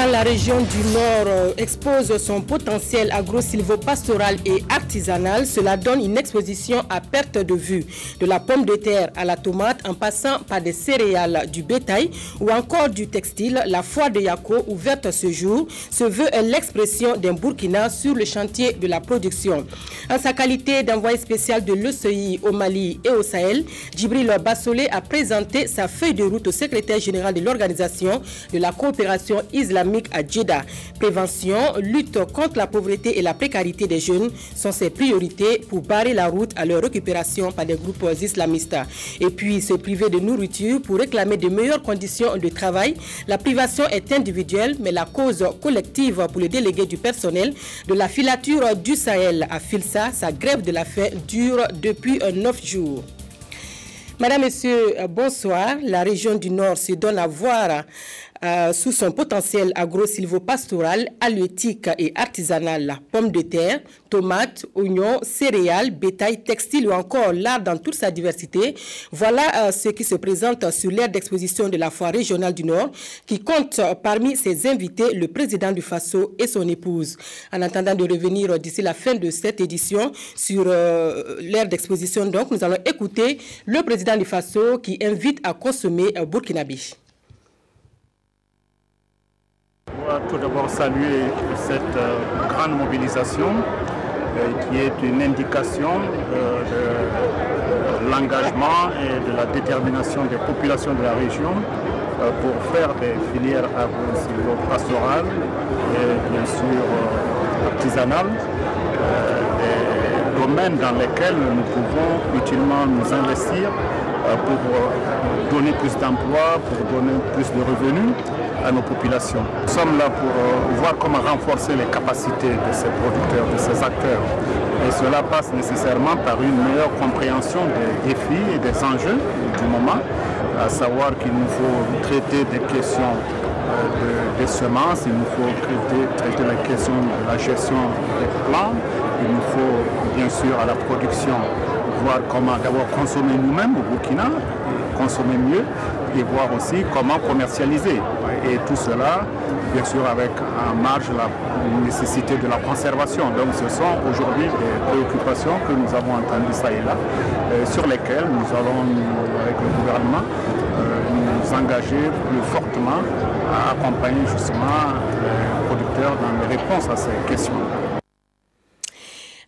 Quand la région du Nord expose son potentiel agro-silvopastoral et artisanal, cela donne une exposition à perte de vue. De la pomme de terre à la tomate, en passant par des céréales, du bétail ou encore du textile, la foire de Yako, ouverte ce jour, se veut l'expression d'un Burkina sur le chantier de la production. En sa qualité d'envoyé spécial de l'ECI au Mali et au Sahel, Djibril Bassolé a présenté sa feuille de route au secrétaire général de l'Organisation de la coopération islamique à Djeddah. Prévention, lutte contre la pauvreté et la précarité des jeunes sont ses priorités pour barrer la route à leur récupération par des groupes islamistes. Et puis se priver de nourriture pour réclamer de meilleures conditions de travail. La privation est individuelle, mais la cause collective pour les délégués du personnel de la filature du Sahel à Filsa, sa grève de la faim dure depuis 9 jours. Madame, Messieurs, bonsoir. La région du Nord se donne à voir sous son potentiel agro-silvopastoral, halieutique et artisanal. Pommes de terre, tomates, oignons, céréales, bétail, textile ou encore l'art dans toute sa diversité. Voilà ce qui se présente sur l'aire d'exposition de la foire régionale du Nord qui compte parmi ses invités le président du Faso et son épouse. En attendant de revenir d'ici la fin de cette édition sur l'aire d'exposition, donc nous allons écouter le président du Faso qui invite à consommer burkinabé. Je dois tout d'abord saluer cette grande mobilisation qui est une indication de l'engagement et de la détermination des populations de la région pour faire des filières agro-silvopastorales et bien sûr artisanales, des domaines dans lesquels nous pouvons utilement nous investir pour donner plus d'emplois, pour donner plus de revenus à nos populations. Nous sommes là pour voir comment renforcer les capacités de ces producteurs, de ces acteurs. Et cela passe nécessairement par une meilleure compréhension des défis et des enjeux du moment, à savoir qu'il nous faut traiter des questions des semences, il nous faut traiter la question de la gestion des plants, il nous faut bien sûr à la production voir comment d'abord consommer nous-mêmes au Burkina, consommer mieux et voir aussi comment commercialiser. Et tout cela, bien sûr, avec en marge la nécessité de la conservation. Donc ce sont aujourd'hui des préoccupations que nous avons entendues ça et là, sur lesquelles nous allons, avec le gouvernement, nous engager plus fortement à accompagner justement les producteurs dans les réponses à ces questions.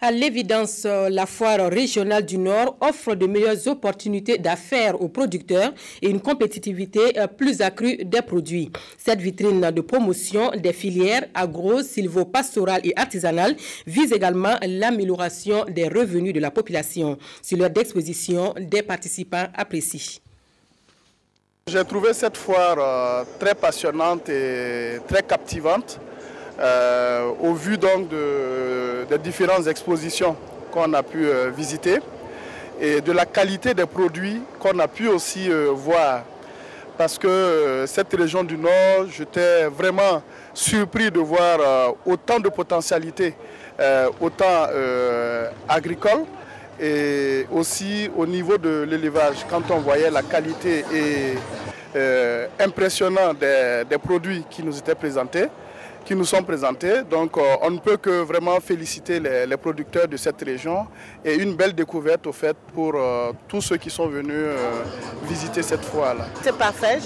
À l'évidence, la foire régionale du Nord offre de meilleures opportunités d'affaires aux producteurs et une compétitivité plus accrue des produits. Cette vitrine de promotion des filières agro, silvopastorales et artisanales vise également l'amélioration des revenus de la population. Sur l'heure d'exposition, des participants apprécient. J'ai trouvé cette foire très passionnante et très captivante. Au vu donc des différentes expositions qu'on a pu visiter et de la qualité des produits qu'on a pu aussi voir. Parce que cette région du Nord, j'étais vraiment surpris de voir autant de potentialités, autant agricole et aussi au niveau de l'élevage. Quand on voyait la qualité impressionnante des produits qui nous étaient présentés, qui nous sont présentés. Donc on ne peut que vraiment féliciter les producteurs de cette région et une belle découverte au fait pour tous ceux qui sont venus visiter cette foire-là. C'est parfait,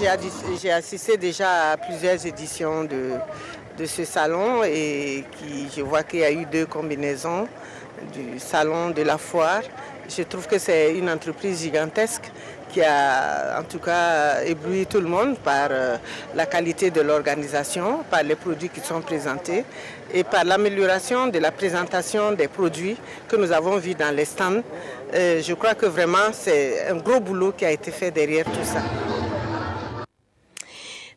j'ai assisté déjà à plusieurs éditions de ce salon et je vois qu'il y a eu 2 combinaisons du salon de la foire. Je trouve que c'est une entreprise gigantesque qui a en tout cas ébloui tout le monde par la qualité de l'organisation, par les produits qui sont présentés et par l'amélioration de la présentation des produits que nous avons vus dans les stands. Je crois que vraiment c'est un gros boulot qui a été fait derrière tout ça.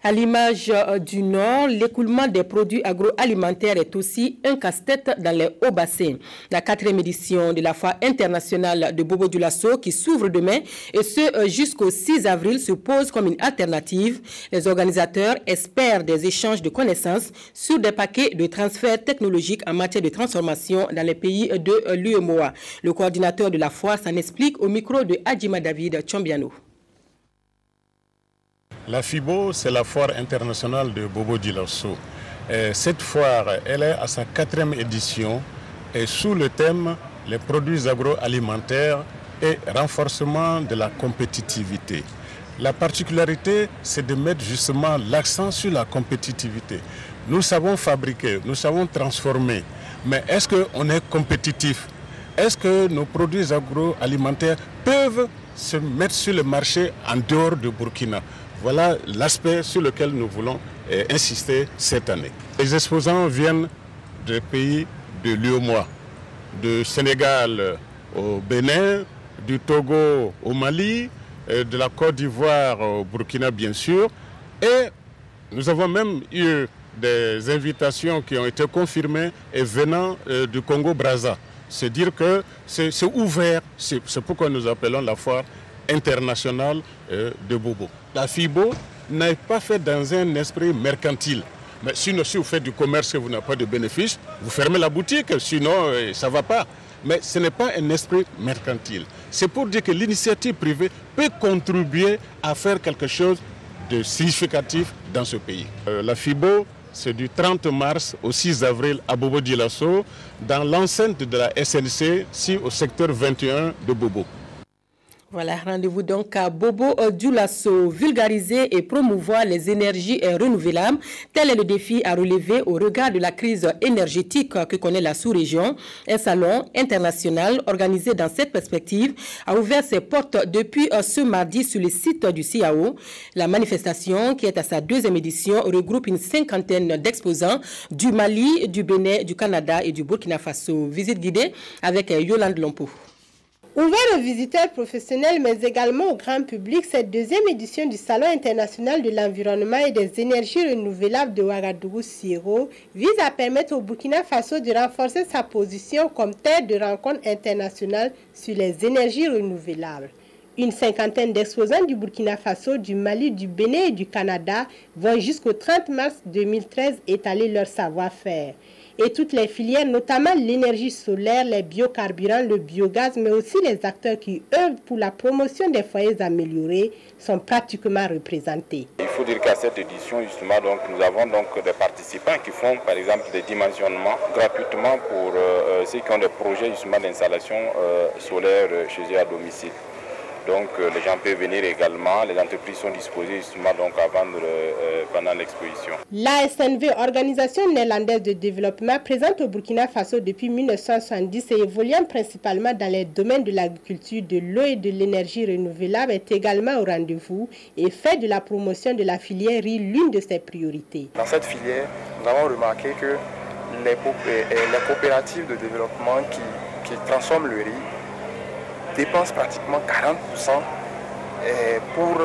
À l'image du Nord, l'écoulement des produits agroalimentaires est aussi un casse-tête dans les hauts bassins. La 4e édition de la foire internationale de Bobo-Dioulasso qui s'ouvre demain et ce jusqu'au 6 avril se pose comme une alternative. Les organisateurs espèrent des échanges de connaissances sur des paquets de transferts technologiques en matière de transformation dans les pays de l'UEMOA. Le coordinateur de la foire s'en explique au micro de Adjima David Tchombiano. La FIBO, c'est la foire internationale de Bobo-Dioulasso. Cette foire, elle est à sa 4e édition et sous le thème « Les produits agroalimentaires et renforcement de la compétitivité ». La particularité, c'est de mettre justement l'accent sur la compétitivité. Nous savons fabriquer, nous savons transformer, mais est-ce qu'on est compétitif? Est-ce que nos produits agroalimentaires peuvent se mettre sur le marché en dehors de Burkina? Voilà l'aspect sur lequel nous voulons insister cette année. Les exposants viennent des pays de l'UEMOA, du Sénégal au Bénin, du Togo au Mali, de la Côte d'Ivoire au Burkina bien sûr. Et nous avons même eu des invitations qui ont été confirmées et venant du Congo-Brazza. C'est dire que c'est ouvert, c'est pourquoi nous appelons la foire internationale de Bobo. La FIBO n'est pas faite dans un esprit mercantile. Mais sinon, si vous faites du commerce et vous n'avez pas de bénéfice, vous fermez la boutique, sinon ça ne va pas. Mais ce n'est pas un esprit mercantile. C'est pour dire que l'initiative privée peut contribuer à faire quelque chose de significatif dans ce pays. La FIBO, c'est du 30 mars au 6 avril à Bobo-Dioulasso, dans l'enceinte de la SNC, ici au secteur 21 de Bobo. Voilà, rendez-vous donc à Bobo-Dioulasso, vulgariser et promouvoir les énergies renouvelables. Tel est le défi à relever au regard de la crise énergétique que connaît la sous-région. Un salon international organisé dans cette perspective a ouvert ses portes depuis ce mardi sur le site du CIAO. La manifestation, qui est à sa 2e édition, regroupe une 50aine d'exposants du Mali, du Bénin, du Canada et du Burkina Faso. Visite guidée avec Yolande Lompo. Ouvert aux visiteurs professionnels mais également au grand public, cette 2e édition du Salon international de l'environnement et des énergies renouvelables de Ouagadougou-Siero vise à permettre au Burkina Faso de renforcer sa position comme terre de rencontre internationale sur les énergies renouvelables. Une 50aine d'exposants du Burkina Faso, du Mali, du Bénin et du Canada vont jusqu'au 30 mars 2013 étaler leur savoir-faire. Et toutes les filières, notamment l'énergie solaire, les biocarburants, le biogaz, mais aussi les acteurs qui œuvrent pour la promotion des foyers améliorés, sont pratiquement représentés. Il faut dire qu'à cette édition, justement, donc, nous avons donc des participants qui font, par exemple, des dimensionnements gratuitement pour ceux qui ont des projets justement d'installation solaire chez eux à domicile. Donc les gens peuvent venir également, les entreprises sont disposées justement donc à vendre pendant l'exposition. L'ASNV, Organisation néerlandaise de développement, présente au Burkina Faso depuis 1970 et évoluant principalement dans les domaines de l'agriculture, de l'eau et de l'énergie renouvelable, est également au rendez-vous et fait de la promotion de la filière riz l'une de ses priorités. Dans cette filière, nous avons remarqué que les coopératives de développement qui transforment le riz dépensent pratiquement 40% pour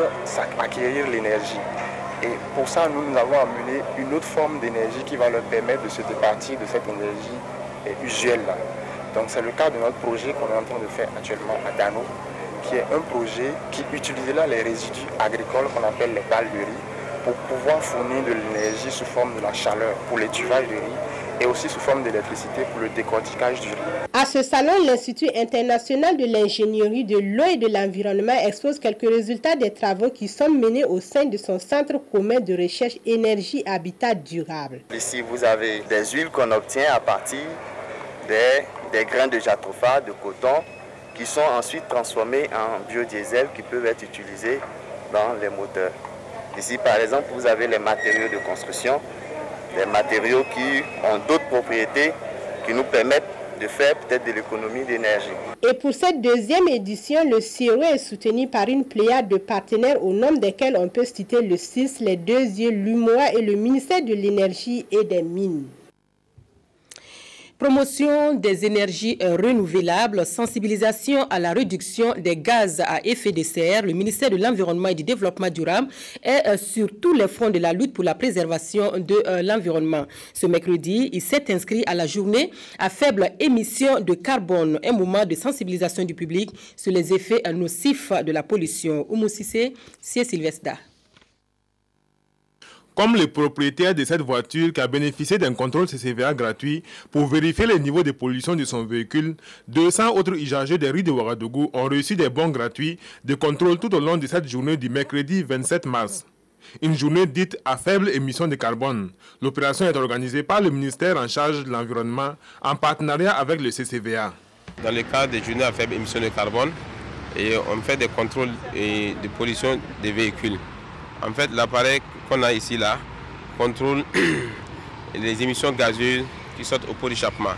acquérir l'énergie. Et pour ça, nous avons amené une autre forme d'énergie qui va leur permettre de se départir de cette énergie usuelle-là. Donc c'est le cas de notre projet qu'on est en train de faire actuellement à Dano, qui est un projet qui utilise là les résidus agricoles qu'on appelle les balles de riz pour pouvoir fournir de l'énergie sous forme de la chaleur pour l'étuvage de riz et aussi sous forme d'électricité pour le décortiquage du riz. À ce salon, l'Institut international de l'ingénierie de l'eau et de l'environnement expose quelques résultats des travaux qui sont menés au sein de son centre commun de recherche énergie habitat durable. Ici, vous avez des huiles qu'on obtient à partir des grains de jatropha, de coton, qui sont ensuite transformés en biodiesel qui peuvent être utilisés dans les moteurs. Ici, par exemple, vous avez les matériaux de construction, des matériaux qui ont d'autres propriétés qui nous permettent de faire peut-être de l'économie d'énergie. Et pour cette 2e édition, le CIERO est soutenu par une pléiade de partenaires au nombre desquels on peut citer le CIS, les 2 yeux, l'UMOA et le ministère de l'Énergie et des Mines. Promotion des énergies renouvelables, sensibilisation à la réduction des gaz à effet de serre, le ministère de l'Environnement et du Développement durable est sur tous les fronts de la lutte pour la préservation de l'environnement. Ce mercredi, il s'est inscrit à la journée à faible émission de carbone, un moment de sensibilisation du public sur les effets nocifs de la pollution. Oumou Sissé, Sylvestre. Comme le propriétaire de cette voiture qui a bénéficié d'un contrôle CCVA gratuit pour vérifier les niveaux de pollution de son véhicule, 200 autres usagers des rues de Ouagadougou ont reçu des bons gratuits de contrôle tout au long de cette journée du mercredi 27 mars. une journée dite à faible émission de carbone. L'opération est organisée par le ministère en charge de l'environnement en partenariat avec le CCVA. Dans le cadre des journées à faible émission de carbone, on fait des contrôles de pollution des véhicules. En fait, l'appareil qu'on a ici là contrôle les émissions gazeuses qui sortent au pot d'échappement.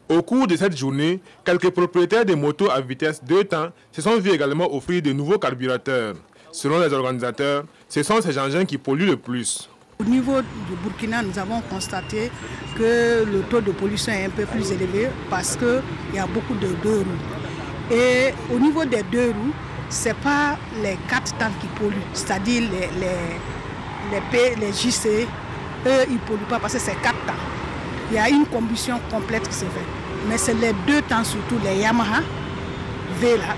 Au cours de cette journée, quelques propriétaires de motos à vitesse 2 temps se sont vus également offrir de nouveaux carburateurs. Selon les organisateurs, ce sont ces engins qui polluent le plus. Au niveau du Burkina, nous avons constaté que le taux de pollution est un peu plus élevé parce qu'il y a beaucoup de 2 roues. Et au niveau des 2 roues, ce n'est pas les 4 temps qui polluent, c'est-à-dire les JC, eux, ils ne polluent pas parce que c'est 4 temps. Il y a une combustion complète qui se fait. Mais c'est les 2 temps, surtout les Yamaha V1 là,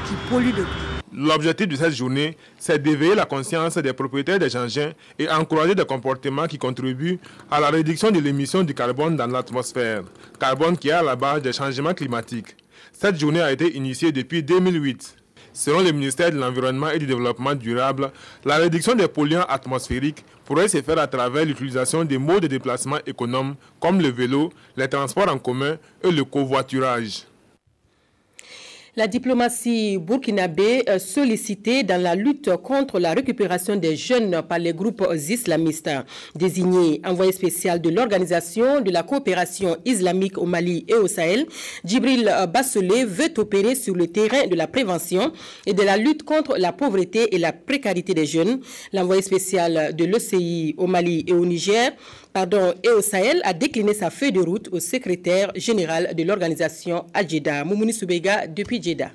qui polluent de tout. L'objectif de cette journée, c'est d'éveiller la conscience des propriétaires des engins et encourager des comportements qui contribuent à la réduction de l'émission du carbone dans l'atmosphère. Carbone qui est à la base des changements climatiques. Cette journée a été initiée depuis 2008. Selon le ministère de l'Environnement et du Développement durable, la réduction des polluants atmosphériques pourrait se faire à travers l'utilisation des modes de déplacement économes comme le vélo, les transports en commun et le covoiturage. La diplomatie burkinabé sollicitée dans la lutte contre la récupération des jeunes par les groupes islamistes. Désigné envoyé spécial de l'Organisation de la coopération islamique au Mali et au Sahel, Djibril Bassolé veut opérer sur le terrain de la prévention et de la lutte contre la pauvreté et la précarité des jeunes. L'envoyé spécial de l'OCI au Mali et au Niger et au Sahel a décliné sa feuille de route au secrétaire général de l'organisation à Djeddah. Moumouni Soubega depuis Djeddah.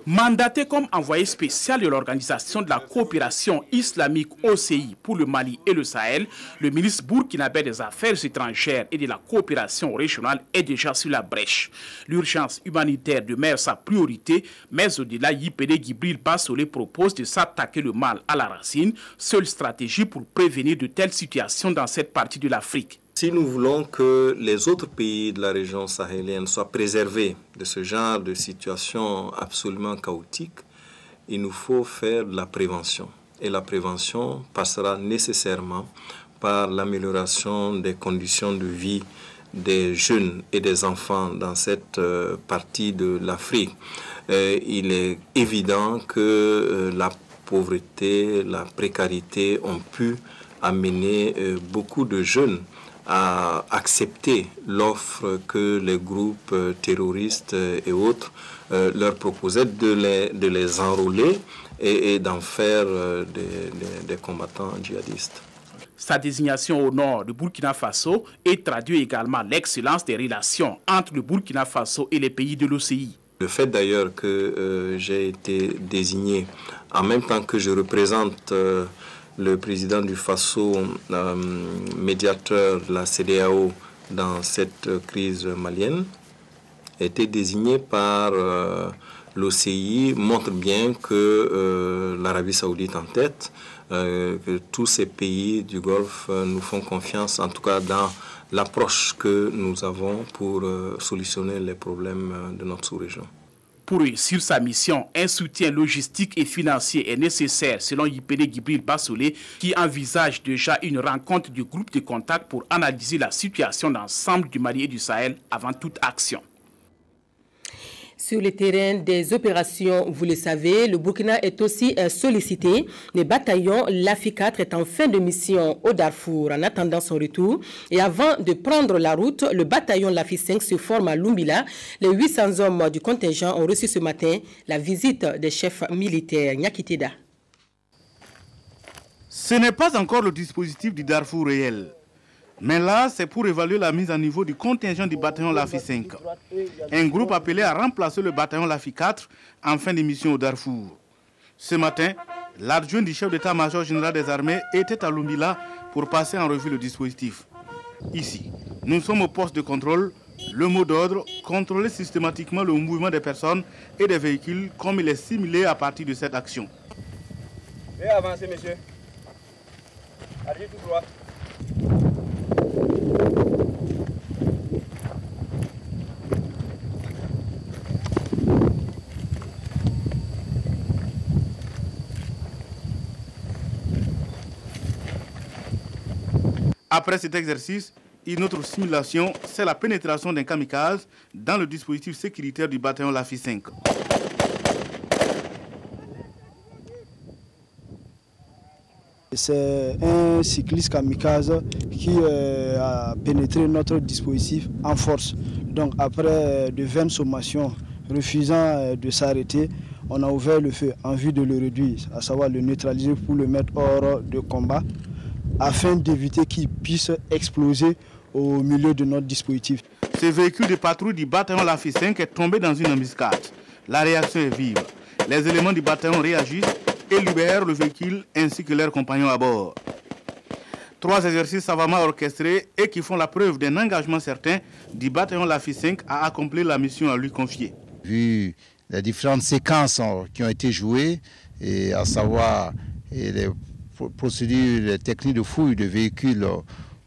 Mandaté comme envoyé spécial de l'Organisation de la coopération islamique OCI pour le Mali et le Sahel, le ministre burkinabé des Affaires étrangères et de la coopération régionale est déjà sur la brèche. L'urgence humanitaire demeure sa priorité, mais au-delà, YPD Djibril Bassolé propose de s'attaquer le mal à la racine, seule stratégie pour prévenir de telles situations dans cette partie de l'Afrique. Si nous voulons que les autres pays de la région sahélienne soient préservés de ce genre de situation absolument chaotique, il nous faut faire de la prévention. Et la prévention passera nécessairement par l'amélioration des conditions de vie des jeunes et des enfants dans cette partie de l'Afrique. Il est évident que la pauvreté, la précarité ont pu amener beaucoup de jeunes à accepter l'offre que les groupes terroristes et autres leur proposaient de les enrôler et d'en faire des combattants djihadistes. Sa désignation au nord du Burkina Faso est traduit également l'excellence des relations entre le Burkina Faso et les pays de l'OCI. Le fait d'ailleurs que j'ai été désigné en même temps que je représente le président du Faso, médiateur de la CEDEAO dans cette crise malienne, a été désigné par l'OCI, montre bien que l'Arabie Saoudite en tête, que tous ces pays du Golfe nous font confiance, en tout cas dans l'approche que nous avons pour solutionner les problèmes de notre sous-région. Pour réussir sa mission, un soutien logistique et financier est nécessaire, selon YPD Djibril Bassolé, qui envisage déjà une rencontre du groupe de contact pour analyser la situation d'ensemble du Mali et du Sahel avant toute action. Sur le terrain des opérations, vous le savez, le Burkina est aussi sollicité. Le bataillon LAFI 4 est en fin de mission au Darfour en attendant son retour. Et avant de prendre la route, le bataillon LAFI 5 se forme à Lumbila. Les 800 hommes du contingent ont reçu ce matin la visite des chefs militaires. Nyakiteda. Ce n'est pas encore le dispositif du Darfour réel. Mais là, c'est pour évaluer la mise à niveau du contingent du bataillon LAFI 5. Un groupe appelé à remplacer le bataillon LAFI 4 en fin de mission au Darfour. Ce matin, l'adjoint du chef d'état-major général des armées était à Lumbila pour passer en revue le dispositif. Ici, nous sommes au poste de contrôle. Le mot d'ordre, contrôler systématiquement le mouvement des personnes et des véhicules comme il est simulé à partir de cette action. Veuillez avancer, monsieur. Allez tout droit. Après cet exercice, une autre simulation, c'est la pénétration d'un kamikaze dans le dispositif sécuritaire du bataillon Lafi 5. C'est un cycliste kamikaze qui a pénétré notre dispositif en force. Donc après de 20 sommations refusant de s'arrêter, on a ouvert le feu en vue de le réduire, à savoir le neutraliser pour le mettre hors de combat, afin d'éviter qu'il puisse exploser au milieu de notre dispositif. Ce véhicule de patrouille du bataillon Lafi 5 est tombé dans une embuscade. La réaction est vive. Les éléments du bataillon réagissent et libèrent le véhicule ainsi que leurs compagnons à bord. 3 exercices savamment orchestrés et qui font la preuve d'un engagement certain du bataillon Lafi 5 à accomplir la mission à lui confier. Vu les différentes séquences qui ont été jouées, et à savoir les procédures, les techniques de fouille de véhicules,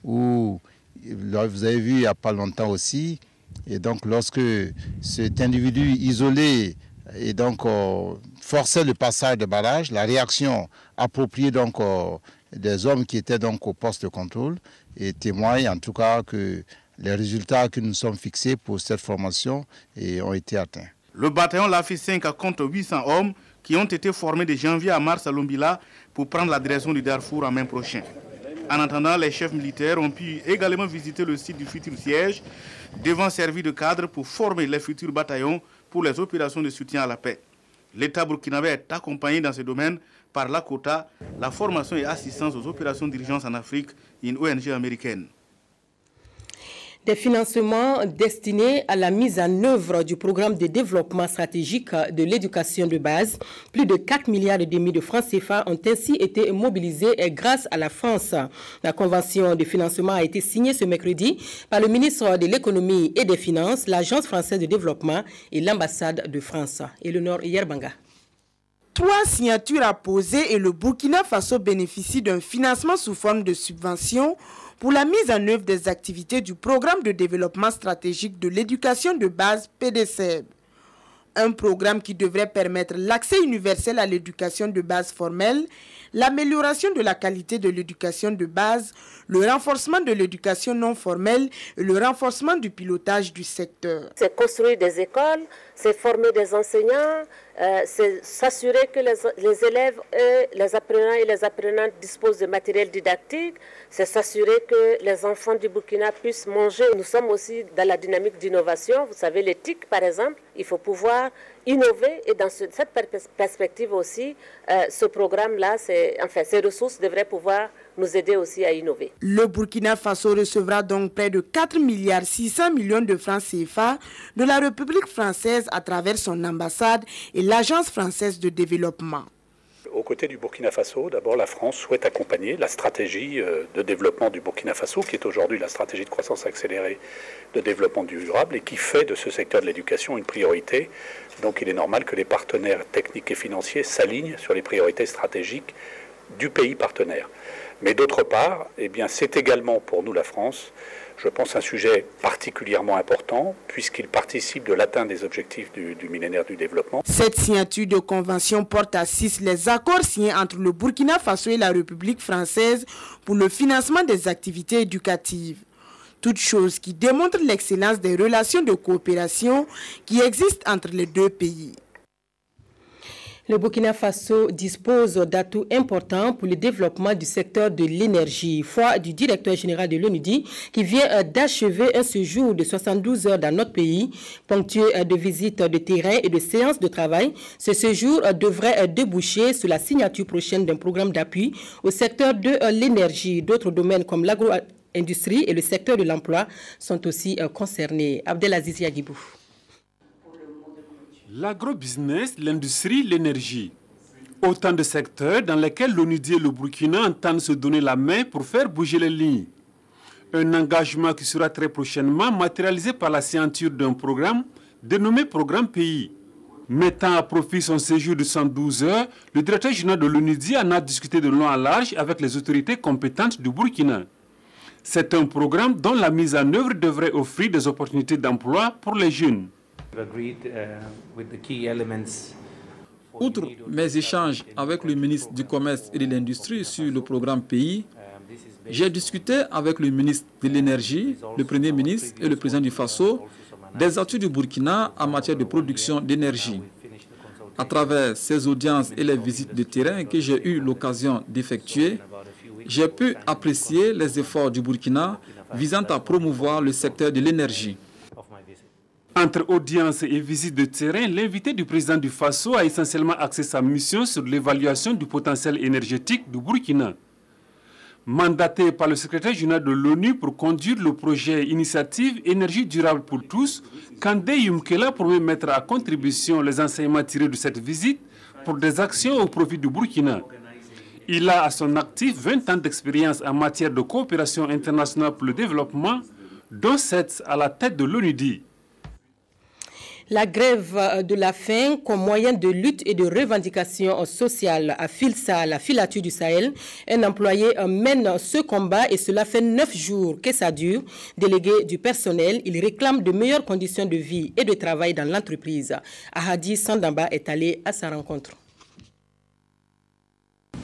où vous avez vu il n'y a pas longtemps aussi, et donc lorsque cet individu isolé et donc forçait le passage de barrage, la réaction appropriée donc des hommes qui étaient donc au poste de contrôle et témoigne en tout cas que les résultats que nous sommes fixés pour cette formation ont été atteints. Le bataillon Lafi 5 compte 800 hommes qui ont été formés de janvier à mars à Lombila pour prendre la direction du Darfour en mai prochain. En attendant, les chefs militaires ont pu également visiter le site du futur siège, devant servir de cadre pour former les futurs bataillons pour les opérations de soutien à la paix. L'État burkinabé est accompagné dans ce domaine par l'ACOTA, la formation et assistance aux opérations d'urgence en Afrique, une ONG américaine. Des financements destinés à la mise en œuvre du programme de développement stratégique de l'éducation de base. Plus de 4,5 milliards de francs CFA ont ainsi été mobilisés grâce à la France. La convention de financement a été signée ce mercredi par le ministre de l'Économie et des Finances, l'Agence française de développement et l'ambassade de France. Eleonore Yerbanga. 3 signatures apposées et le Burkina Faso bénéficie d'un financement sous forme de subvention pour la mise en œuvre des activités du programme de développement stratégique de l'éducation de base PDCEB. Un programme qui devrait permettre l'accès universel à l'éducation de base formelle, l'amélioration de la qualité de l'éducation de base, le renforcement de l'éducation non formelle et le renforcement du pilotage du secteur. C'est construire des écoles, c'est former des enseignants, c'est s'assurer que les élèves, les apprenants et les apprenantes disposent de matériel didactique, c'est s'assurer que les enfants du Burkina puissent manger. Nous sommes aussi dans la dynamique d'innovation. Vous savez, les TIC, par exemple, il faut pouvoir innover et dans cette perspective aussi, ce programme-là, ces ressources devraient pouvoir nous aider aussi à innover. Le Burkina Faso recevra donc près de 4,6 milliards de francs CFA de la République française à travers son ambassade et l'Agence française de développement. Aux côtés du Burkina Faso, d'abord la France souhaite accompagner la stratégie de développement du Burkina Faso, qui est aujourd'hui la stratégie de croissance accélérée de développement durable et qui fait de ce secteur de l'éducation une priorité. Donc il est normal que les partenaires techniques et financiers s'alignent sur les priorités stratégiques du pays partenaire. Mais d'autre part, eh bien, c'est également pour nous, la France, je pense, un sujet particulièrement important puisqu'il participe de l'atteinte des objectifs du millénaire du développement. Cette signature de convention porte à 6 les accords signés entre le Burkina Faso et la République française pour le financement des activités éducatives. Toute chose qui démontre l'excellence des relations de coopération qui existent entre les deux pays. Le Burkina Faso dispose d'atouts importants pour le développement du secteur de l'énergie. Foi du directeur général de l'ONUDI qui vient d'achever un séjour de 72 heures dans notre pays, ponctué de visites de terrain et de séances de travail. Ce séjour devrait déboucher sur la signature prochaine d'un programme d'appui au secteur de l'énergie. D'autres domaines comme l'agro-industrie et le secteur de l'emploi sont aussi concernés. Abdelaziz Yagibou. L'agrobusiness, l'industrie, l'énergie. Autant de secteurs dans lesquels l'ONUDI et le Burkina entendent se donner la main pour faire bouger les lignes. Un engagement qui sera très prochainement matérialisé par la signature d'un programme dénommé Programme Pays. Mettant à profit son séjour de 112 heures, le directeur général de l'ONUDI en a discuté de long en large avec les autorités compétentes du Burkina. C'est un programme dont la mise en œuvre devrait offrir des opportunités d'emploi pour les jeunes. Outre mes échanges avec le ministre du Commerce et de l'Industrie sur le programme Pays, J'ai discuté avec le ministre de l'Énergie, le Premier ministre et le président du Faso des atouts du Burkina en matière de production d'énergie. À travers ces audiences et les visites de terrain que j'ai eu l'occasion d'effectuer, j'ai pu apprécier les efforts du Burkina visant à promouvoir le secteur de l'énergie. Entre audiences et visites de terrain, l'invité du président du Faso a essentiellement axé sa mission sur l'évaluation du potentiel énergétique du Burkina. Mandaté par le secrétaire général de l'ONU pour conduire le projet Initiative Énergie durable pour tous, Kandé Yumkela promet mettre à contribution les enseignements tirés de cette visite pour des actions au profit du Burkina. Il a à son actif 20 ans d'expérience en matière de coopération internationale pour le développement, dont 7 à la tête de l'ONUDI. La grève de la faim comme moyen de lutte et de revendication sociale à Filsa, la filature du Sahel. Un employé mène ce combat et cela fait 9 jours que ça dure. Délégué du personnel, il réclame de meilleures conditions de vie et de travail dans l'entreprise. Ahadi Sandamba est allé à sa rencontre.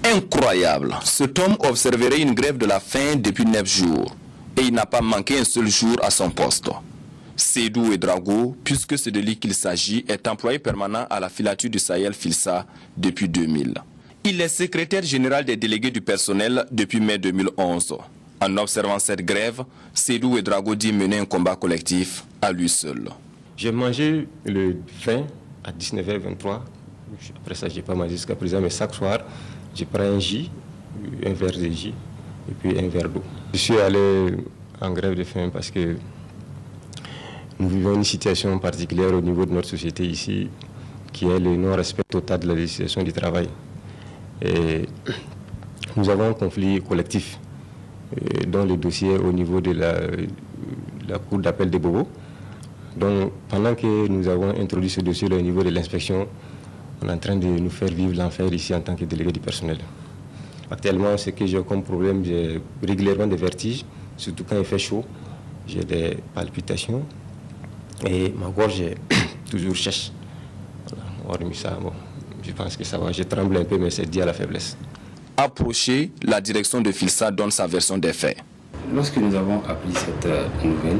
Incroyable, cet homme observerait une grève de la faim depuis 9 jours et il n'a pas manqué un seul jour à son poste. Seydou Ouedraogo, puisque c'est de lui qu'il s'agit, est employé permanent à la filature du Sahel Filsa depuis 2000. Il est secrétaire général des délégués du personnel depuis mai 2011. En observant cette grève, Seydou Ouedraogo dit mener un combat collectif à lui seul. J'ai mangé le 20 à 19h23. Après ça, je n'ai pas mangé jusqu'à présent, mais chaque soir, je prends un jus, un verre de jus et puis un verre d'eau. Je suis allé en grève de faim parce que nous vivons une situation particulière au niveau de notre société ici, qui est le non-respect total de la législation du travail. Et nous avons un conflit collectif dans le dossier au niveau de la cour d'appel de Bobo. Donc, pendant que nous avons introduit ce dossier au niveau de l'inspection, on est en train de nous faire vivre l'enfer ici en tant que délégué du personnel. Actuellement, ce que j'ai comme problème, j'ai régulièrement des vertiges, surtout quand il fait chaud. J'ai des palpitations. Et ma gorge est toujours sèche. Voilà, hormis ça, bon, je pense que ça va. Je tremble un peu, mais c'est dû à la faiblesse. Approché, la direction de Filsa donne sa version des faits. Lorsque nous avons appris cette nouvelle,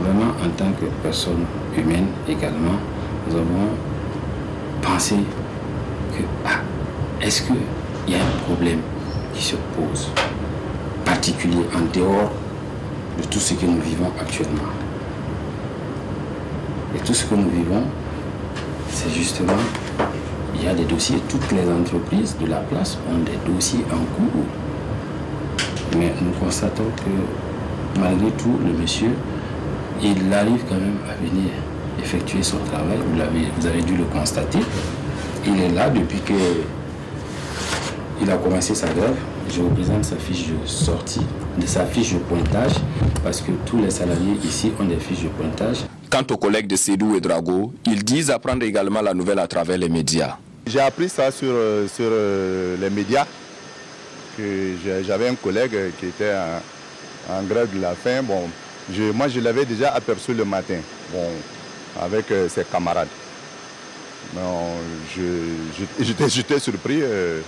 vraiment en tant que personne humaine également, nous avons pensé que est-ce qu'il y a un problème qui se pose, particulier en dehors de tout ce que nous vivons actuellement. Et tout ce que nous vivons, c'est justement, il y a des dossiers, toutes les entreprises de la place ont des dossiers en cours. Mais nous constatons que malgré tout, le monsieur, il arrive quand même à venir effectuer son travail. Vous avez dû le constater. Il est là depuis qu'il a commencé sa grève. Je vous présente sa fiche de sortie, de sa fiche de pointage, parce que tous les salariés ici ont des fiches de pointage. Quant aux collègues de Seydou Ouedraogo, ils disent apprendre également la nouvelle à travers les médias. J'ai appris ça sur les médias, que j'avais un collègue qui était en grève de la faim. Bon, moi, je l'avais déjà aperçu le matin, bon, avec ses camarades. J'étais surpris de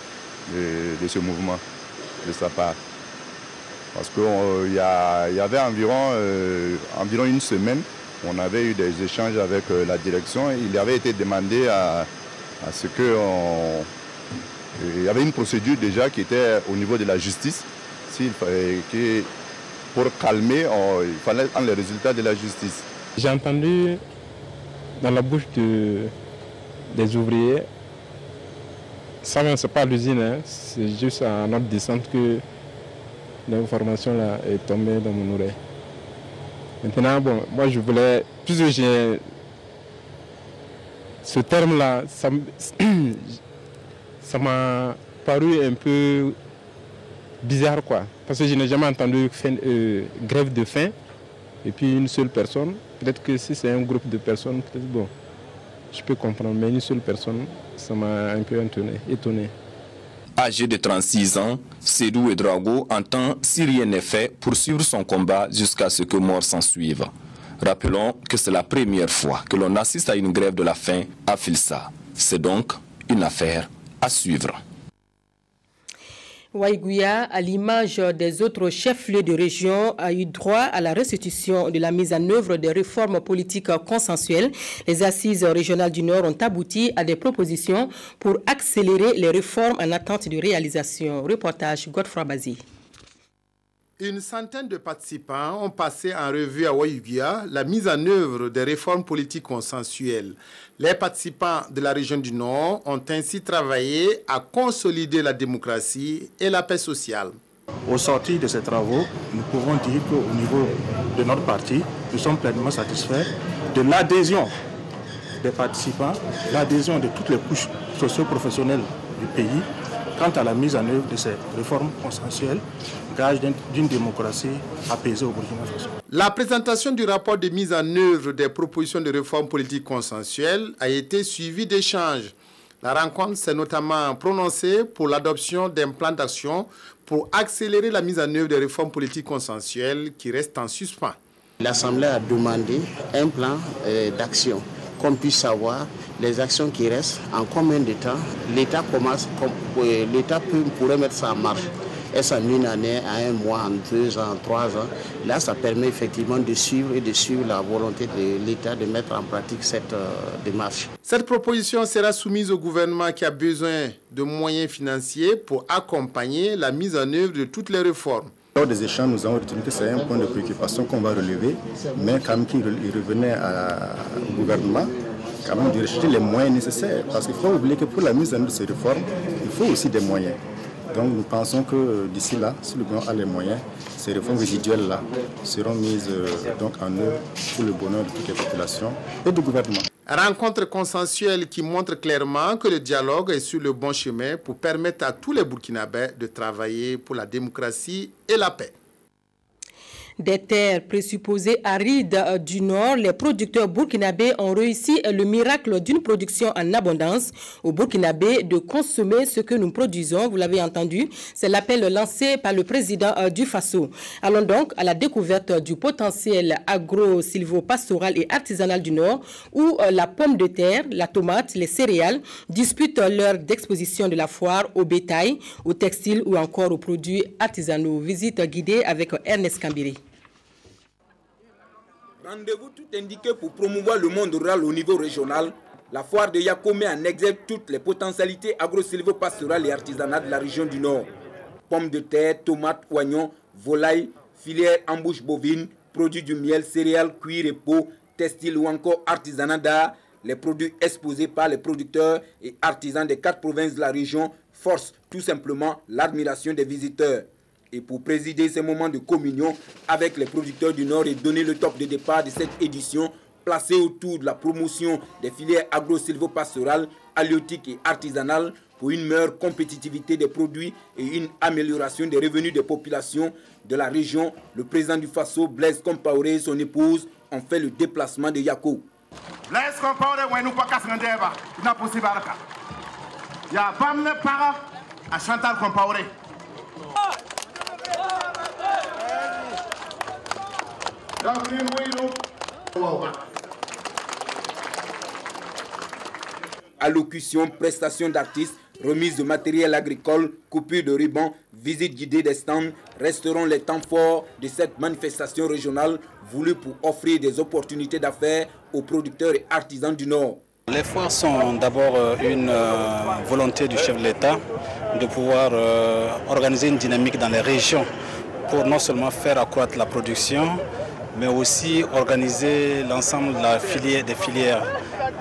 ce mouvement de sa part. Parce qu'il y avait environ une semaine, on avait eu des échanges avec la direction. Il avait été demandé à ce que... il y avait une procédure déjà qui était au niveau de la justice. Pour calmer, il fallait prendre les résultats de la justice. J'ai entendu dans la bouche des ouvriers, ça même c'est pas à l'usine, hein, c'est juste à notre descente que l'information là est tombée dans mon oreille. Maintenant, bon, moi je voulais, puisque j'ai ce terme-là, ça m'a paru un peu bizarre, quoi. Parce que je n'ai jamais entendu grève de faim et puis une seule personne. Peut-être que si c'est un groupe de personnes, peut-être bon, je peux comprendre, mais une seule personne, ça m'a un peu étonné. Âgé de 36 ans, Seydou Ouedraogo entend, si rien n'est fait, poursuivre son combat jusqu'à ce que mort s'en suive. Rappelons que c'est la première fois que l'on assiste à une grève de la faim à Filsa. C'est donc une affaire à suivre. Waïgouya, à l'image des autres chefs-lieux de région, a eu droit à la restitution de la mise en œuvre des réformes politiques consensuelles. Les assises régionales du Nord ont abouti à des propositions pour accélérer les réformes en attente de réalisation. Reportage Godefroy Bazi. Une centaine de participants ont passé en revue à Waïgouya la mise en œuvre des réformes politiques consensuelles. Les participants de la région du Nord ont ainsi travaillé à consolider la démocratie et la paix sociale. Au sortir de ces travaux, nous pouvons dire qu'au niveau de notre parti, nous sommes pleinement satisfaits de l'adhésion des participants, l'adhésion de toutes les couches socio-professionnelles du pays quant à la mise en œuvre de ces réformes consensuelles, gage d'une démocratie apaisée au Burkina Faso. La présentation du rapport de mise en œuvre des propositions de réformes politiques consensuelles a été suivie d'échanges. La rencontre s'est notamment prononcée pour l'adoption d'un plan d'action pour accélérer la mise en œuvre des réformes politiques consensuelles qui restent en suspens. L'Assemblée a demandé un plan d'action, qu'on puisse savoir les actions qui restent, en combien de temps l'État pourrait mettre ça en marche. Est-ce en une année, en un mois, en 2 ans, en 3 ans? Là, ça permet effectivement de suivre la volonté de l'État de mettre en pratique cette démarche. Cette proposition sera soumise au gouvernement qui a besoin de moyens financiers pour accompagner la mise en œuvre de toutes les réformes. Lors des échanges, nous avons retenu que c'est un point de préoccupation qu'on va relever, mais quand même qu'il revenait au gouvernement, quand même de rechercher les moyens nécessaires. Parce qu'il faut oublier que pour la mise en œuvre de ces réformes, il faut aussi des moyens. Donc nous pensons que d'ici là, si le gouvernement a les moyens, ces réformes résiduelles-là seront mises donc en œuvre pour le bonheur de toutes les populations et du gouvernement. Rencontre consensuelle qui montre clairement que le dialogue est sur le bon chemin pour permettre à tous les Burkinabés de travailler pour la démocratie et la paix. Des terres présupposées arides du Nord, les producteurs burkinabés ont réussi le miracle d'une production en abondance. Aux Burkinabés de consommer ce que nous produisons, vous l'avez entendu, c'est l'appel lancé par le président du Faso. Allons donc à la découverte du potentiel agro-sylvo-pastoral et artisanal du Nord, où la pomme de terre, la tomate, les céréales disputent l'heure d'exposition de la foire au bétail, au textile ou encore aux produits artisanaux. Visite guidée avec Ernest Kambiri. Rendez-vous tout indiqué pour promouvoir le monde rural au niveau régional. La foire de Yako met en exergue toutes les potentialités agro-sylvo-pastorales et artisanales de la région du Nord. Pommes de terre, tomates, oignons, volailles, filières embouche bovine, produits du miel, céréales, cuir et peau, textile ou encore artisanat d'art. Les produits exposés par les producteurs et artisans des 4 provinces de la région forcent tout simplement l'admiration des visiteurs. Et pour présider ces moments de communion avec les producteurs du Nord et donner le top de départ de cette édition, placée autour de la promotion des filières agro-sylvo-pastorales, halieutiques et artisanales pour une meilleure compétitivité des produits et une amélioration des revenus des populations de la région, le président du Faso, Blaise Compaoré et son épouse ont fait le déplacement de Yako. Blaise Compaoré, nous pas casser un débat, il n'a pas possible à il y a pas de para à Chantal Compaoré. Allocution, prestation d'artistes, remise de matériel agricole, coupure de ruban, visite guidée des stands resteront les temps forts de cette manifestation régionale voulue pour offrir des opportunités d'affaires aux producteurs et artisans du Nord. Les foires sont d'abord une volonté du chef de l'État de pouvoir organiser une dynamique dans les régions pour non seulement faire accroître la production, mais aussi organiser l'ensemble des filières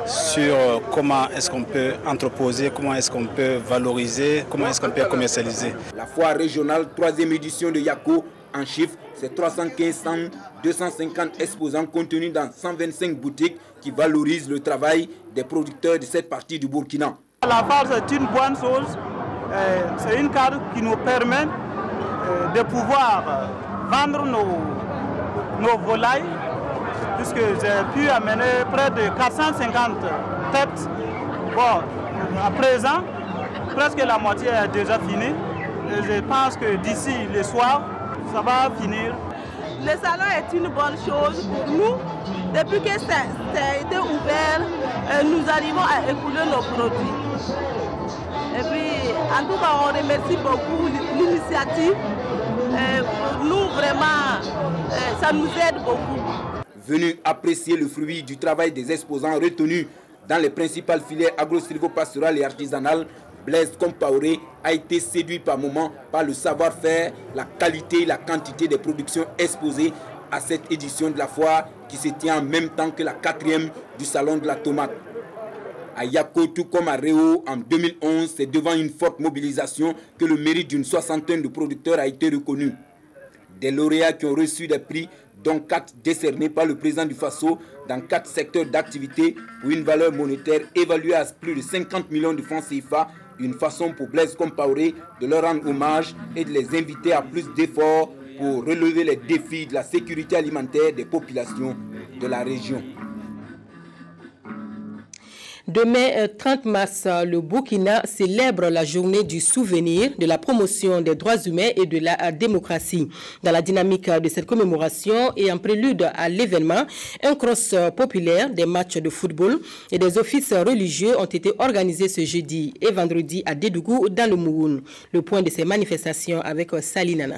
sur comment est-ce qu'on peut entreposer, comment est-ce qu'on peut valoriser, comment est-ce qu'on peut commercialiser. La foire régionale 3e édition de Yako, en chiffres, c'est 315 stands, 250 exposants contenus dans 125 boutiques qui valorisent le travail des producteurs de cette partie du Burkina. La foire, c'est une bonne chose, c'est une carte qui nous permet de pouvoir vendre nos volailles, puisque j'ai pu amener près de 450 têtes. Bon, à présent, presque la moitié est déjà finie. Et je pense que d'ici le soir, ça va finir. Le salon est une bonne chose pour nous. Depuis que ça a été ouvert, nous arrivons à écouler nos produits. Et puis, en tout cas, on remercie beaucoup l'initiative. Pour nous, vraiment, ça nous aide beaucoup. Venu apprécier le fruit du travail des exposants retenus dans les principales filières agro-silvopastorales et artisanales, Blaise Compaoré a été séduit par moments par le savoir-faire, la qualité et la quantité des productions exposées à cette édition de la foire qui se tient en même temps que la 4e du Salon de la Tomate. À Yako, tout comme à Réau en 2011, c'est devant une forte mobilisation que le mérite d'une 60aine de producteurs a été reconnu. Des lauréats qui ont reçu des prix, dont 4 décernés par le président du Faso dans 4 secteurs d'activité pour une valeur monétaire évaluée à plus de 50 millions de francs CFA, une façon pour Blaise Compaoré de leur rendre hommage et de les inviter à plus d'efforts pour relever les défis de la sécurité alimentaire des populations de la région. Demain, 30 mars, le Burkina célèbre la journée du souvenir, de la promotion des droits humains et de la démocratie. Dans la dynamique de cette commémoration et en prélude à l'événement, un cross populaire, des matchs de football et des offices religieux ont été organisés ce jeudi et vendredi à Dédougou dans le Mouhoun. Le point de ces manifestations avec Salinana.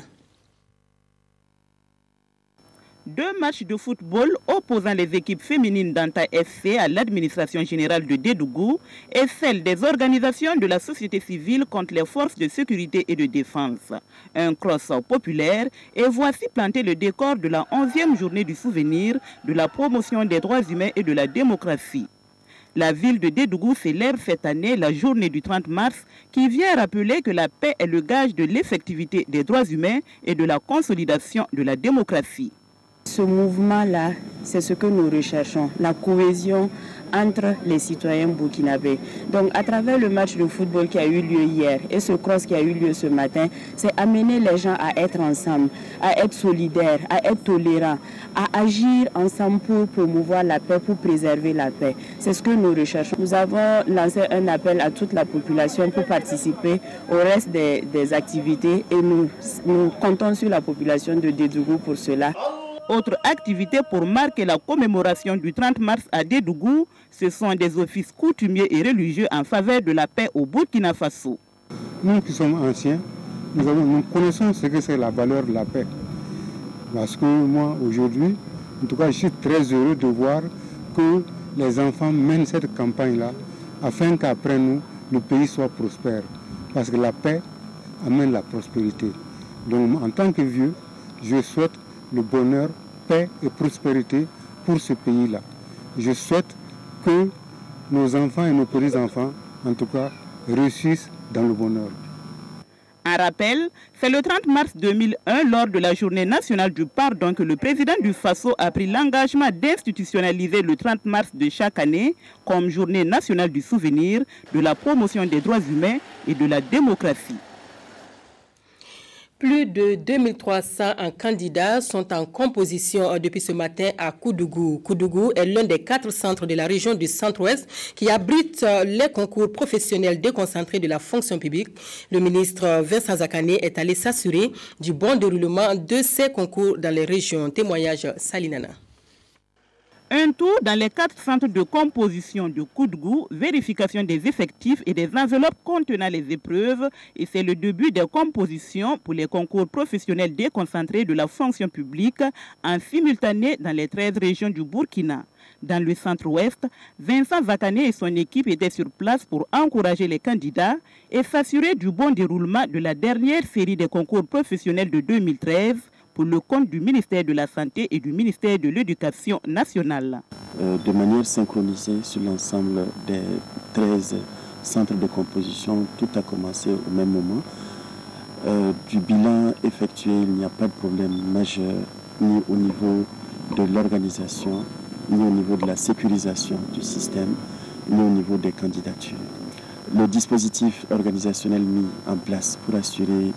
2 matchs de football opposant les équipes féminines d'Anta FC à l'administration générale de Dédougou et celle des organisations de la société civile contre les forces de sécurité et de défense. Un cross populaire et voici planter le décor de la 11e journée du souvenir, de la promotion des droits humains et de la démocratie. La ville de Dédougou célèbre cette année la journée du 30 mars qui vient rappeler que la paix est le gage de l'effectivité des droits humains et de la consolidation de la démocratie. Ce mouvement-là, c'est ce que nous recherchons, la cohésion entre les citoyens burkinabés. Donc à travers le match de football qui a eu lieu hier et ce cross qui a eu lieu ce matin, c'est amener les gens à être ensemble, à être solidaires, à être tolérants, à agir ensemble pour promouvoir la paix, pour préserver la paix. C'est ce que nous recherchons. Nous avons lancé un appel à toute la population pour participer au reste des activités et nous comptons sur la population de Dédougou pour cela. Autre activité pour marquer la commémoration du 30 mars à Dédougou, ce sont des offices coutumiers et religieux en faveur de la paix au Burkina Faso. Nous qui sommes anciens, nous connaissons ce que c'est la valeur de la paix. Parce que moi, aujourd'hui, en tout cas, je suis très heureux de voir que les enfants mènent cette campagne-là afin qu'après nous, le pays soit prospère. Parce que la paix amène la prospérité. Donc, en tant que vieux, je souhaite le bonheur, paix et prospérité pour ce pays-là. Je souhaite que nos enfants et nos petits-enfants, en tout cas, réussissent dans le bonheur. En rappel, c'est le 30 mars 2001, lors de la journée nationale du pardon, que le président du Faso a pris l'engagement d'institutionnaliser le 30 mars de chaque année comme journée nationale du souvenir, de la promotion des droits humains et de la démocratie. Plus de 2300 candidats sont en composition depuis ce matin à Koudougou. Koudougou est l'un des 4 centres de la région du Centre-Ouest qui abrite les concours professionnels déconcentrés de la fonction publique. Le ministre Vincent Zakane est allé s'assurer du bon déroulement de ces concours dans les régions. Témoignage Salinana. Un tour dans les 4 centres de composition de Koudougou, vérification des effectifs et des enveloppes contenant les épreuves, et c'est le début des compositions pour les concours professionnels déconcentrés de la fonction publique en simultané dans les 13 régions du Burkina. Dans le centre-ouest, Vincent Zakane et son équipe étaient sur place pour encourager les candidats et s'assurer du bon déroulement de la dernière série des concours professionnels de 2013, pour le compte du ministère de la Santé et du ministère de l'Éducation nationale. De manière synchronisée sur l'ensemble des 13 centres de composition, tout a commencé au même moment. Du bilan effectué, il n'y a pas de problème majeur, ni au niveau de l'organisation, ni au niveau de la sécurisation du système, ni au niveau des candidatures. Le dispositif organisationnel mis en place pour assurer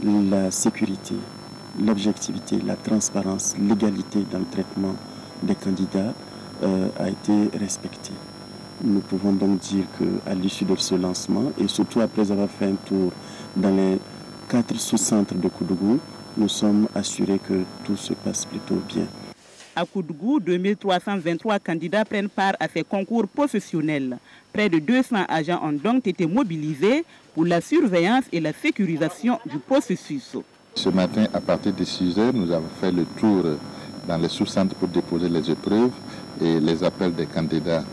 la sécurité, l'objectivité, la transparence, l'égalité dans le traitement des candidats a été respectée. Nous pouvons donc dire qu'à l'issue de ce lancement, et surtout après avoir fait un tour dans les 4 sous-centres de Koudougou, nous sommes assurés que tout se passe plutôt bien. À Koudougou, 2323 candidats prennent part à ces concours professionnels. Près de 200 agents ont donc été mobilisés pour la surveillance et la sécurisation du processus. Ce matin, à partir de 6 heures, nous avons fait le tour dans les sous-centres pour déposer les épreuves et les appels des candidats.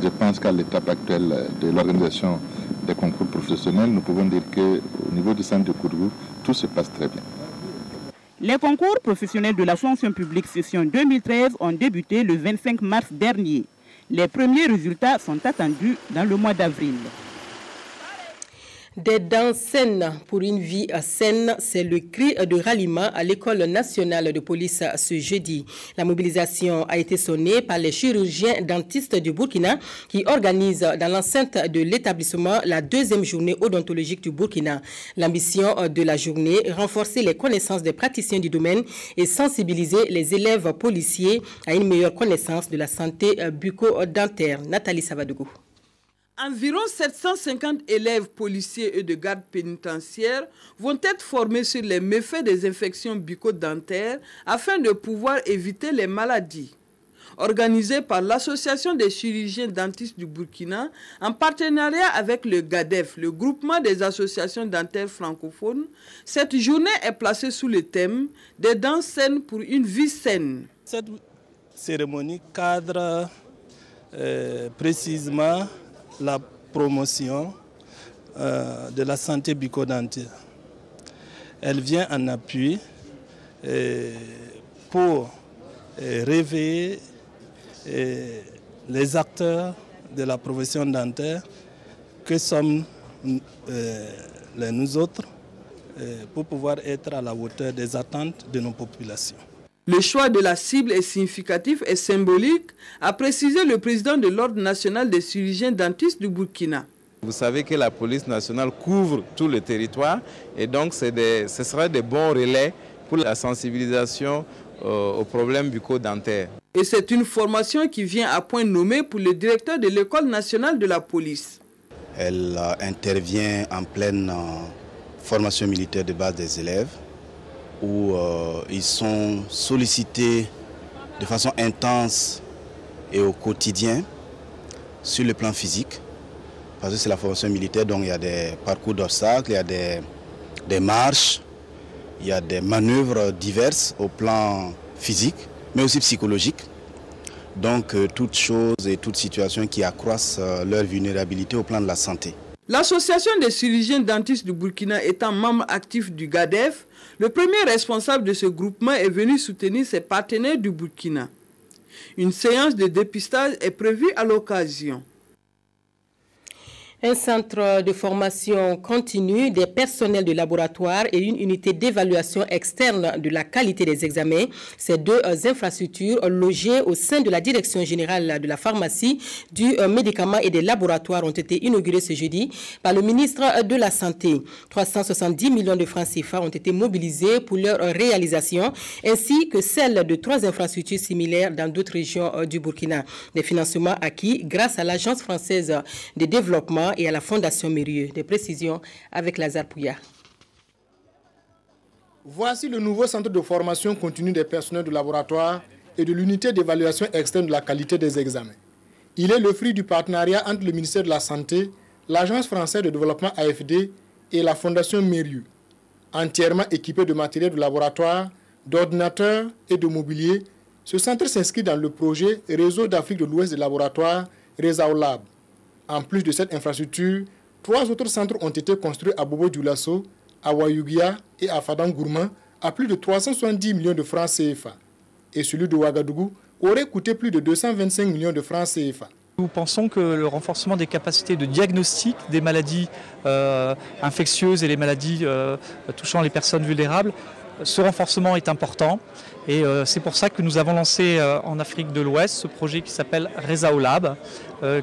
Je pense qu'à l'étape actuelle de l'organisation des concours professionnels, nous pouvons dire qu'au niveau du centre de Kourgou, tout se passe très bien. Les concours professionnels de la fonction publique session 2013 ont débuté le 25 mars dernier. Les premiers résultats sont attendus dans le mois d'avril. Des dents saines pour une vie saine, c'est le cri de ralliement à l'École nationale de police ce jeudi. La mobilisation a été sonnée par les chirurgiens dentistes du Burkina qui organisent dans l'enceinte de l'établissement la deuxième journée odontologique du Burkina. L'ambition de la journée, renforcer les connaissances des praticiens du domaine et sensibiliser les élèves policiers à une meilleure connaissance de la santé bucco-dentaire. Nathalie Savadougou. Environ 750 élèves policiers et de gardes pénitentiaires vont être formés sur les méfaits des infections bucco-dentaires afin de pouvoir éviter les maladies. Organisée par l'Association des chirurgiens dentistes du Burkina, en partenariat avec le GADEF, le groupement des associations dentaires francophones, cette journée est placée sous le thème « Des dents saines pour une vie saine ». Cette cérémonie cadre précisément la promotion de la santé bucco-dentaire. Elle vient en appui pour réveiller les acteurs de la profession dentaire que sommes nous autres pour pouvoir être à la hauteur des attentes de nos populations. Le choix de la cible est significatif et symbolique, a précisé le président de l'Ordre national des chirurgiens dentistes du Burkina. Vous savez que la police nationale couvre tout le territoire et donc ce sera des bons relais pour la sensibilisation aux problèmes bucco-dentaires. Et c'est une formation qui vient à point nommé pour le directeur de l'École nationale de la police. Elle intervient en pleine formation militaire de base des élèves, où ils sont sollicités de façon intense et au quotidien sur le plan physique, parce que c'est la formation militaire, donc il y a des parcours d'obstacles, il y a des marches, il y a des manœuvres diverses au plan physique, mais aussi psychologique. Donc toutes choses et toutes situations qui accroissent leur vulnérabilité au plan de la santé. L'association des chirurgiens dentistes du Burkina étant membre actif du GADEF, le premier responsable de ce groupement est venu soutenir ses partenaires du Burkina. Une séance de dépistage est prévue à l'occasion. Un centre de formation continue des personnels de laboratoire et une unité d'évaluation externe de la qualité des examens. Ces deux infrastructures logées au sein de la Direction générale de la pharmacie, du médicament et des laboratoires ont été inaugurées ce jeudi par le ministre de la Santé. 370 millions de francs CFA ont été mobilisés pour leur réalisation, ainsi que celles de 3 infrastructures similaires dans d'autres régions du Burkina. Des financements acquis grâce à l'Agence française de développement et à la Fondation Mérieux. Des précisions avec Lazare Pouya. Voici le nouveau centre de formation continue des personnels de laboratoire et de l'unité d'évaluation externe de la qualité des examens. Il est le fruit du partenariat entre le ministère de la Santé, l'Agence française de développement AFD et la Fondation Mérieux. Entièrement équipé de matériel de laboratoire, d'ordinateurs et de mobilier, ce centre s'inscrit dans le projet Réseau d'Afrique de l'Ouest des laboratoires Rezaolab. En plus de cette infrastructure, 3 autres centres ont été construits à Bobo-Dioulasso, à Wayugia et à Fadangourma à plus de 370 millions de francs CFA. Et celui de Ouagadougou aurait coûté plus de 225 millions de francs CFA. Nous pensons que le renforcement des capacités de diagnostic des maladies infectieuses et les maladies touchant les personnes vulnérables, ce renforcement est important et c'est pour ça que nous avons lancé en Afrique de l'Ouest ce projet qui s'appelle Rezaolab,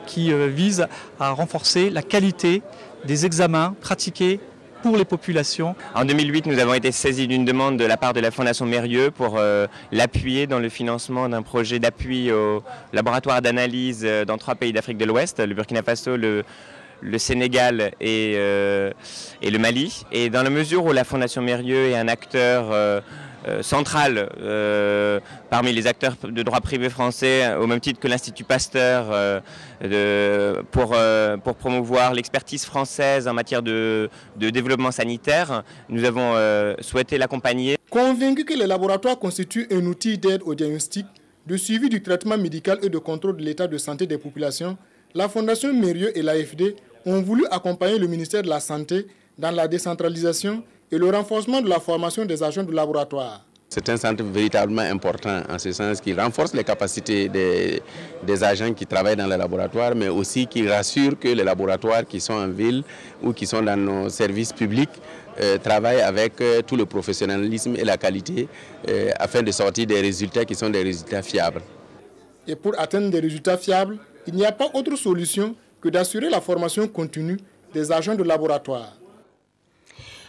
qui vise à renforcer la qualité des examens pratiqués pour les populations. En 2008, nous avons été saisis d'une demande de la part de la Fondation Mérieux pour l'appuyer dans le financement d'un projet d'appui au laboratoire d'analyse dans 3 pays d'Afrique de l'Ouest, le Burkina Faso, le Sénégal et le Mali. Et dans la mesure où la Fondation Mérieux est un acteur centrale parmi les acteurs de droit privé français, au même titre que l'Institut Pasteur, pour promouvoir l'expertise française en matière de développement sanitaire. Nous avons souhaité l'accompagner. Convaincu que les laboratoires constituent un outil d'aide au diagnostic, de suivi du traitement médical et de contrôle de l'état de santé des populations, la Fondation Mérieux et l'AFD ont voulu accompagner le ministère de la Santé dans la décentralisation et le renforcement de la formation des agents de laboratoire. C'est un centre véritablement important en ce sens qu'il renforce les capacités des agents qui travaillent dans les laboratoires, mais aussi qu'il rassure que les laboratoires qui sont en ville ou qui sont dans nos services publics travaillent avec tout le professionnalisme et la qualité afin de sortir des résultats qui sont des résultats fiables. Et pour atteindre des résultats fiables, il n'y a pas autre solution que d'assurer la formation continue des agents de laboratoire.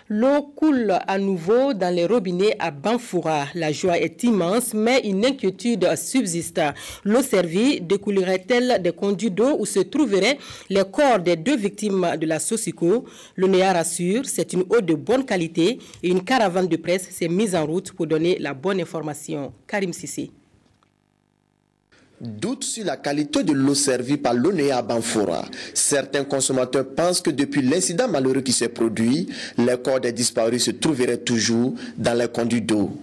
L'eau coule à nouveau dans les robinets à Banfoura. La joie est immense, mais une inquiétude subsiste. L'eau servie découlerait-elle des conduits d'eau où se trouveraient les corps des 2 victimes de la Sosiko? L'ONEA rassure, c'est une eau de bonne qualité et une caravane de presse s'est mise en route pour donner la bonne information. Karim Sissi. Doute sur la qualité de l'eau servie par l'ONEA à Banfoura. Certains consommateurs pensent que depuis l'incident malheureux qui s'est produit, les corps des disparus se trouveraient toujours dans les conduits d'eau.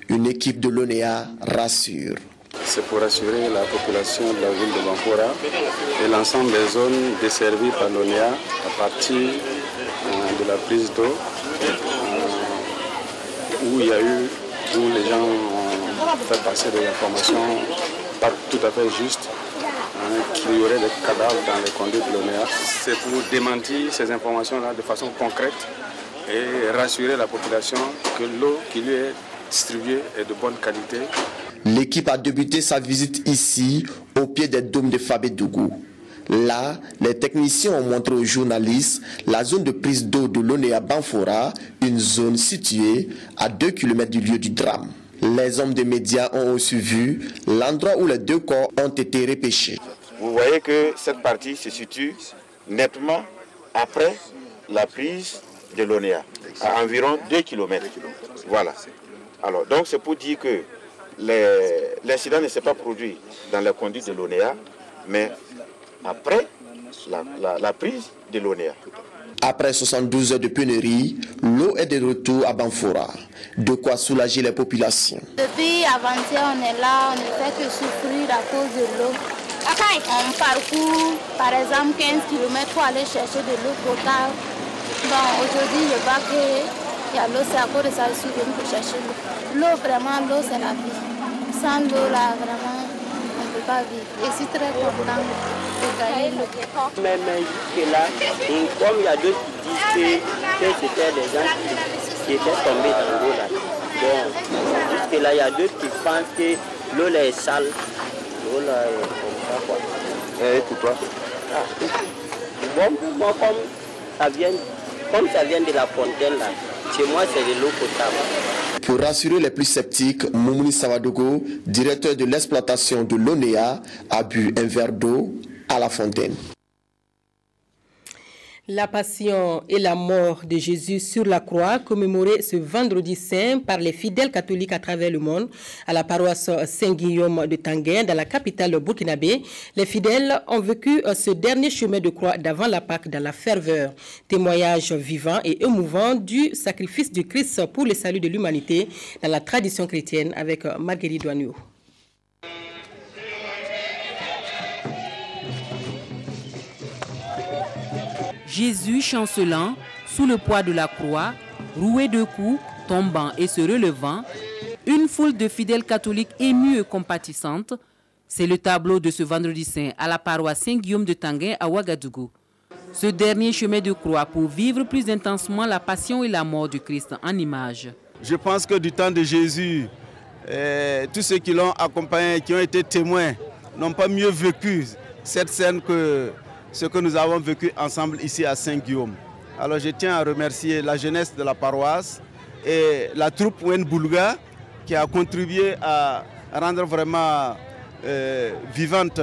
Une équipe de l'ONEA rassure. C'est pour rassurer la population de la ville de Banfoura et l'ensemble des zones desservies par l'ONEA à partir de la prise d'eau où les gens ont fait passer des informations pas tout à fait juste, qu'il y aurait des cadavres dans les conduits de l'ONEA. C'est pour démentir ces informations-là de façon concrète et rassurer la population que l'eau qui lui est distribuée est de bonne qualité. L'équipe a débuté sa visite ici, au pied des dômes de Fabé-Dougou. Là, les techniciens ont montré aux journalistes la zone de prise d'eau de l'ONEA Banfoura, une zone située à 2 km du lieu du drame. Les hommes des médias ont aussi vu l'endroit où les 2 corps ont été repêchés. Vous voyez que cette partie se situe nettement après la prise de l'ONEA, à environ 2 km. Voilà. Alors, donc c'est pour dire que l'incident ne s'est pas produit dans les conduits de l'ONEA, mais après la prise de l'ONEA. Après 72 heures de pénurie, l'eau est de retour à Banfoura. De quoi soulager les populations. Depuis avant-hier, on est là, on ne fait que souffrir à cause de l'eau. On parcourt par exemple 15 km pour aller chercher de l'eau potable. Bon, aujourd'hui, je vois qu'il y a l'eau, c'est à cause de ça que je suis venue pour chercher l'eau. L'eau, vraiment, l'eau, c'est la vie. Sans l'eau, là, vraiment, on ne peut pas vivre. Et je suis très content de gagner l'eau. Mais jusque-là, comme il y a d'autres qui disent que c'était des gens qui étaient tombés dans l'eau là. Bon, jusque-là, il y a d'autres qui pensent que l'eau là est sale. L'eau là est comme ça, quoi. Et pourquoi? Bon, pour moi, comme ça vient de la fontaine là, chez moi, c'est de l'eau potable. Pour rassurer les plus sceptiques, Moumouni Savadogo, directeur de l'exploitation de l'ONEA, a bu un verre d'eau à la fontaine. La passion et la mort de Jésus sur la croix, commémorée ce vendredi saint par les fidèles catholiques à travers le monde, à la paroisse Saint-Guillaume de Tanguin, dans la capitale burkinabé. Les fidèles ont vécu ce dernier chemin de croix d'avant la Pâque dans la ferveur. Témoignage vivant et émouvant du sacrifice du Christ pour le salut de l'humanité dans la tradition chrétienne avec Marguerite Douaniou. Jésus chancelant, sous le poids de la croix, roué de coups, tombant et se relevant, une foule de fidèles catholiques émus et compatissantes, c'est le tableau de ce vendredi saint à la paroisse Saint-Guillaume de Tanguin à Ouagadougou. Ce dernier chemin de croix pour vivre plus intensement la passion et la mort du Christ en images. Je pense que du temps de Jésus, tous ceux qui l'ont accompagné, qui ont été témoins, n'ont pas mieux vécu cette scène que ce que nous avons vécu ensemble ici à Saint-Guillaume. Alors je tiens à remercier la jeunesse de la paroisse et la troupe Wenboulga qui a contribué à rendre vraiment vivante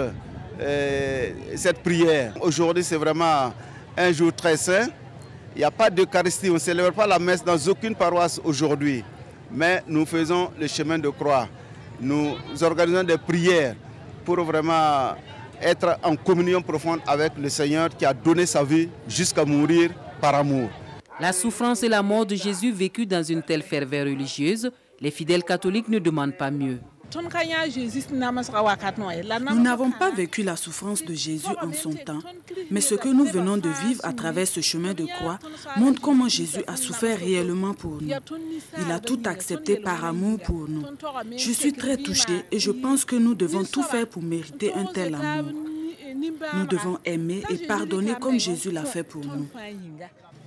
cette prière. Aujourd'hui c'est vraiment un jour très saint. Il n'y a pas d'Eucharistie, on ne célèbre pas la messe dans aucune paroisse aujourd'hui. mais nous faisons le chemin de croix. Nous organisons des prières pour vraiment être en communion profonde avec le Seigneur qui a donné sa vie jusqu'à mourir par amour. La souffrance et la mort de Jésus vécue dans une telle ferveur religieuse, les fidèles catholiques ne demandent pas mieux. Nous n'avons pas vécu la souffrance de Jésus en son temps, mais ce que nous venons de vivre à travers ce chemin de croix montre comment Jésus a souffert réellement pour nous. Il a tout accepté par amour pour nous. Je suis très touchée et je pense que nous devons tout faire pour mériter un tel amour. Nous devons aimer et pardonner comme Jésus l'a fait pour nous.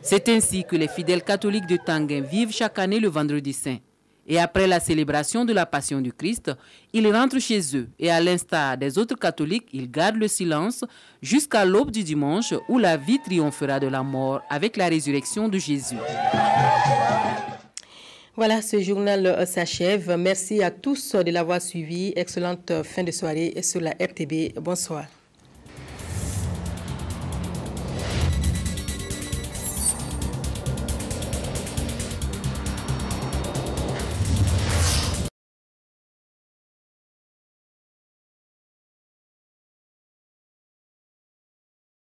C'est ainsi que les fidèles catholiques de Tanguin vivent chaque année le Vendredi Saint. Et après la célébration de la Passion du Christ, ils rentrent chez eux et à l'instar des autres catholiques, ils gardent le silence jusqu'à l'aube du dimanche où la vie triomphera de la mort avec la résurrection de Jésus. Voilà, ce journal s'achève. Merci à tous de l'avoir suivi. Excellente fin de soirée sur la RTB. Bonsoir.